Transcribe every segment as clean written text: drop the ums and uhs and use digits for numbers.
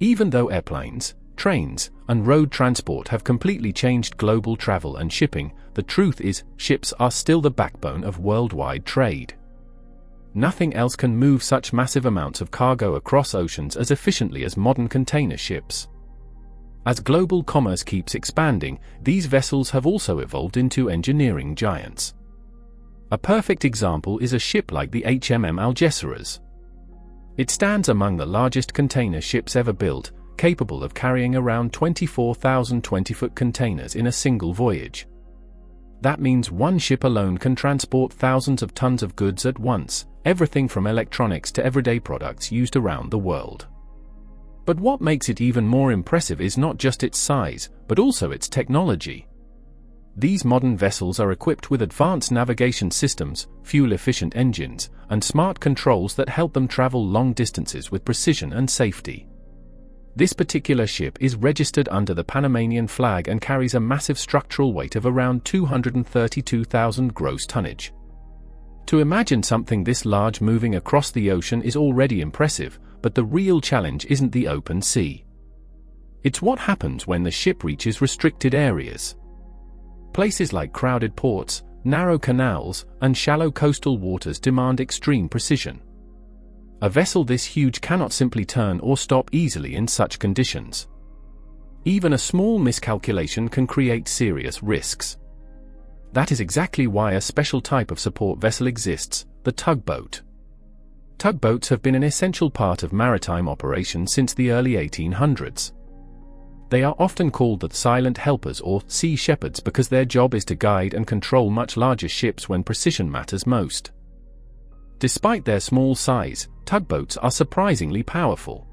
Even though airplanes, trains, and road transport have completely changed global travel and shipping, the truth is, ships are still the backbone of worldwide trade. Nothing else can move such massive amounts of cargo across oceans as efficiently as modern container ships. As global commerce keeps expanding, these vessels have also evolved into engineering giants. A perfect example is a ship like the HMM Al Jazeera. It stands among the largest container ships ever built, capable of carrying around 24,000 20-foot containers in a single voyage. That means one ship alone can transport thousands of tons of goods at once, everything from electronics to everyday products used around the world. But what makes it even more impressive is not just its size, but also its technology. These modern vessels are equipped with advanced navigation systems, fuel-efficient engines, and smart controls that help them travel long distances with precision and safety. This particular ship is registered under the Panamanian flag and carries a massive structural weight of around 232,000 gross tonnage. To imagine something this large moving across the ocean is already impressive, but the real challenge isn't the open sea. It's what happens when the ship reaches restricted areas. Places like crowded ports, narrow canals, and shallow coastal waters demand extreme precision. A vessel this huge cannot simply turn or stop easily in such conditions. Even a small miscalculation can create serious risks. That is exactly why a special type of support vessel exists, the tugboat. Tugboats have been an essential part of maritime operations since the early 1800s. They are often called the silent helpers or sea shepherds because their job is to guide and control much larger ships when precision matters most. Despite their small size, tugboats are surprisingly powerful.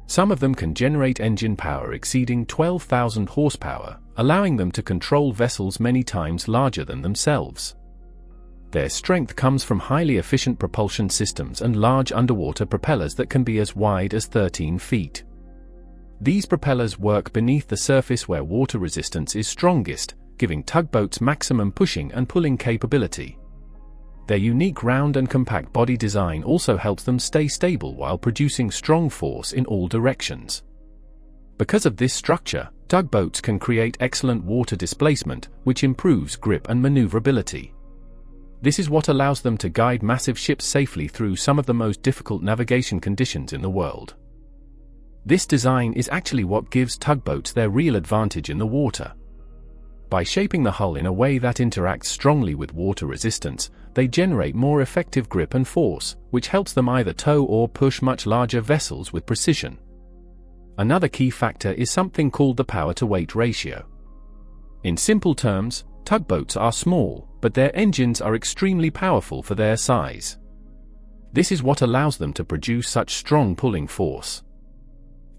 Some of them can generate engine power exceeding 12,000 horsepower, allowing them to control vessels many times larger than themselves. Their strength comes from highly efficient propulsion systems and large underwater propellers that can be as wide as 13 feet. These propellers work beneath the surface where water resistance is strongest, giving tugboats maximum pushing and pulling capability. Their unique round and compact body design also helps them stay stable while producing strong force in all directions. Because of this structure, tugboats can create excellent water displacement, which improves grip and maneuverability. This is what allows them to guide massive ships safely through some of the most difficult navigation conditions in the world. This design is actually what gives tugboats their real advantage in the water. By shaping the hull in a way that interacts strongly with water resistance, they generate more effective grip and force, which helps them either tow or push much larger vessels with precision. Another key factor is something called the power-to-weight ratio. In simple terms, tugboats are small, but their engines are extremely powerful for their size. This is what allows them to produce such strong pulling force.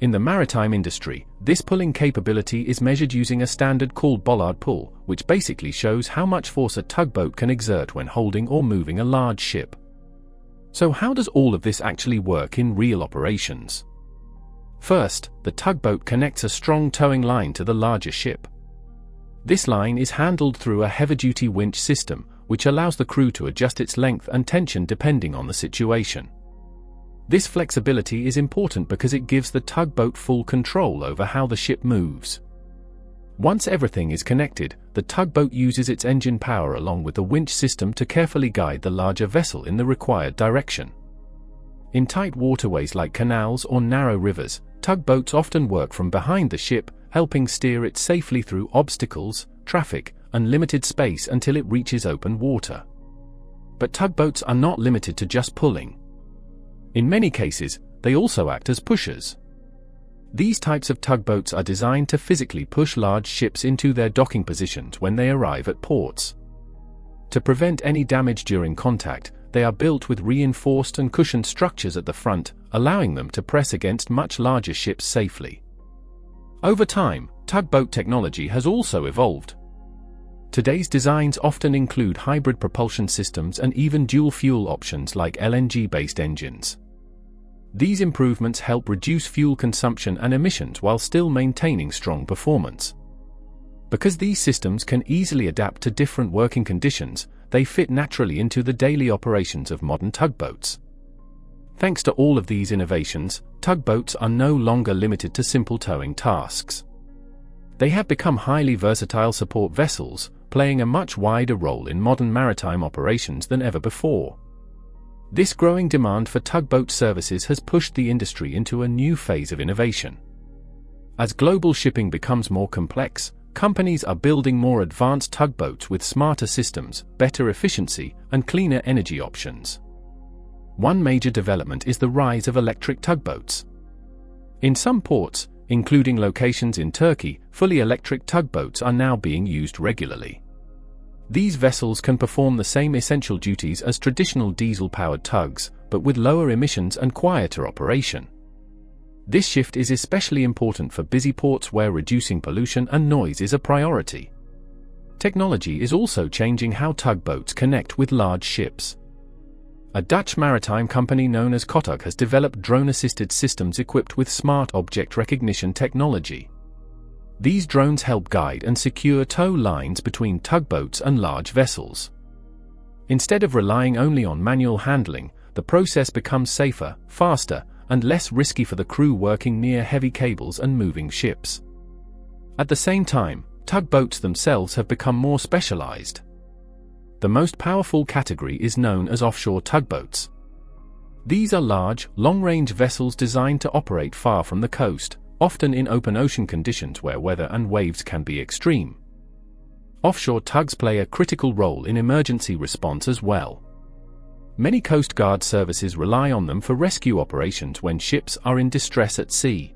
In the maritime industry, this pulling capability is measured using a standard called bollard pull, which basically shows how much force a tugboat can exert when holding or moving a large ship. So how does all of this actually work in real operations? First, the tugboat connects a strong towing line to the larger ship. This line is handled through a heavy-duty winch system, which allows the crew to adjust its length and tension depending on the situation. This flexibility is important because it gives the tugboat full control over how the ship moves. Once everything is connected, the tugboat uses its engine power along with the winch system to carefully guide the larger vessel in the required direction. In tight waterways like canals or narrow rivers, tugboats often work from behind the ship, helping steer it safely through obstacles, traffic, and limited space until it reaches open water. But tugboats are not limited to just pulling. In many cases, they also act as pushers. These types of tugboats are designed to physically push large ships into their docking positions when they arrive at ports. To prevent any damage during contact, they are built with reinforced and cushioned structures at the front, allowing them to press against much larger ships safely. Over time, tugboat technology has also evolved. Today's designs often include hybrid propulsion systems and even dual-fuel options like LNG-based engines. These improvements help reduce fuel consumption and emissions while still maintaining strong performance. Because these systems can easily adapt to different working conditions, they fit naturally into the daily operations of modern tugboats. Thanks to all of these innovations, tugboats are no longer limited to simple towing tasks. They have become highly versatile support vessels, playing a much wider role in modern maritime operations than ever before. This growing demand for tugboat services has pushed the industry into a new phase of innovation. As global shipping becomes more complex, companies are building more advanced tugboats with smarter systems, better efficiency, and cleaner energy options. One major development is the rise of electric tugboats. In some ports, including locations in Turkey, fully electric tugboats are now being used regularly. These vessels can perform the same essential duties as traditional diesel-powered tugs, but with lower emissions and quieter operation. This shift is especially important for busy ports where reducing pollution and noise is a priority. Technology is also changing how tugboats connect with large ships. A Dutch maritime company known as Kotug has developed drone-assisted systems equipped with smart object recognition technology. These drones help guide and secure tow lines between tugboats and large vessels. Instead of relying only on manual handling, the process becomes safer, faster, and less risky for the crew working near heavy cables and moving ships. At the same time, tugboats themselves have become more specialized. The most powerful category is known as offshore tugboats. These are large, long-range vessels designed to operate far from the coast, often in open ocean conditions where weather and waves can be extreme. Offshore tugs play a critical role in emergency response as well. Many Coast Guard services rely on them for rescue operations when ships are in distress at sea.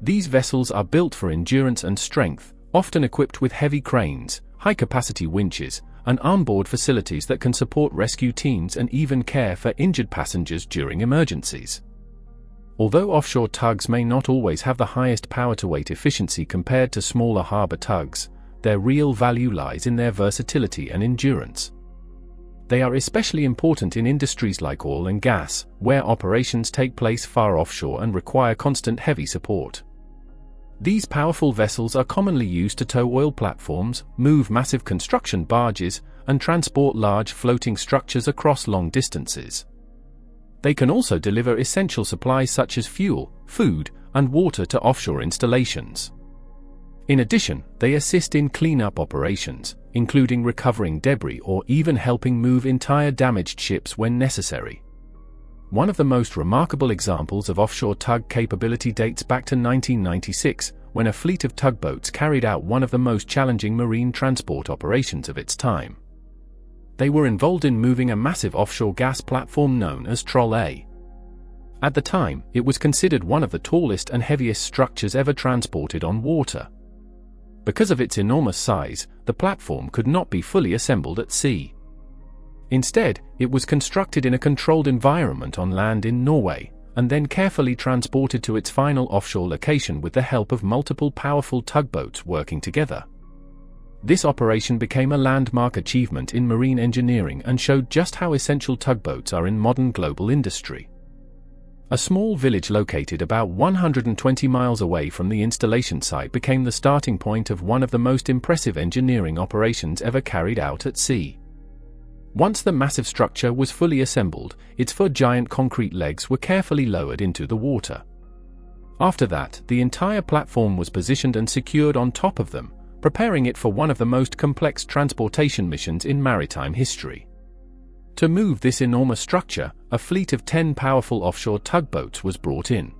These vessels are built for endurance and strength, often equipped with heavy cranes, high-capacity winches, and onboard facilities that can support rescue teams and even care for injured passengers during emergencies. Although offshore tugs may not always have the highest power-to-weight efficiency compared to smaller harbor tugs, their real value lies in their versatility and endurance. They are especially important in industries like oil and gas, where operations take place far offshore and require constant heavy support. These powerful vessels are commonly used to tow oil platforms, move massive construction barges, and transport large floating structures across long distances. They can also deliver essential supplies such as fuel, food, and water to offshore installations. In addition, they assist in cleanup operations, including recovering debris or even helping move entire damaged ships when necessary. One of the most remarkable examples of offshore tug capability dates back to 1996, when a fleet of tugboats carried out one of the most challenging marine transport operations of its time. They were involved in moving a massive offshore gas platform known as Troll A. At the time, it was considered one of the tallest and heaviest structures ever transported on water. Because of its enormous size, the platform could not be fully assembled at sea. Instead, it was constructed in a controlled environment on land in Norway, and then carefully transported to its final offshore location with the help of multiple powerful tugboats working together. This operation became a landmark achievement in marine engineering and showed just how essential tugboats are in modern global industry. A small village located about 120 miles away from the installation site became the starting point of one of the most impressive engineering operations ever carried out at sea. Once the massive structure was fully assembled, its 4 giant concrete legs were carefully lowered into the water. After that, the entire platform was positioned and secured on top of them, preparing it for one of the most complex transportation missions in maritime history. To move this enormous structure, a fleet of 10 powerful offshore tugboats was brought in.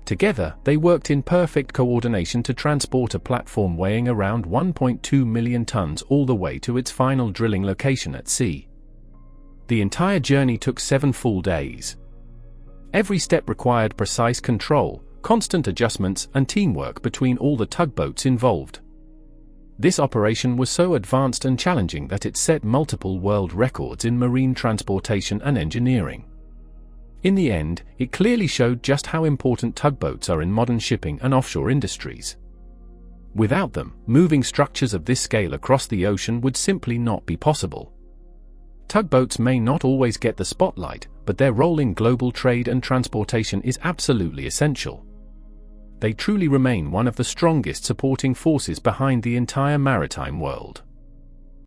Together, they worked in perfect coordination to transport a platform weighing around 1.2 million tons all the way to its final drilling location at sea. The entire journey took 7 full days. Every step required precise control, constant adjustments, and teamwork between all the tugboats involved. This operation was so advanced and challenging that it set multiple world records in marine transportation and engineering. In the end, it clearly showed just how important tugboats are in modern shipping and offshore industries. Without them, moving structures of this scale across the ocean would simply not be possible. Tugboats may not always get the spotlight, but their role in global trade and transportation is absolutely essential. They truly remain one of the strongest supporting forces behind the entire maritime world.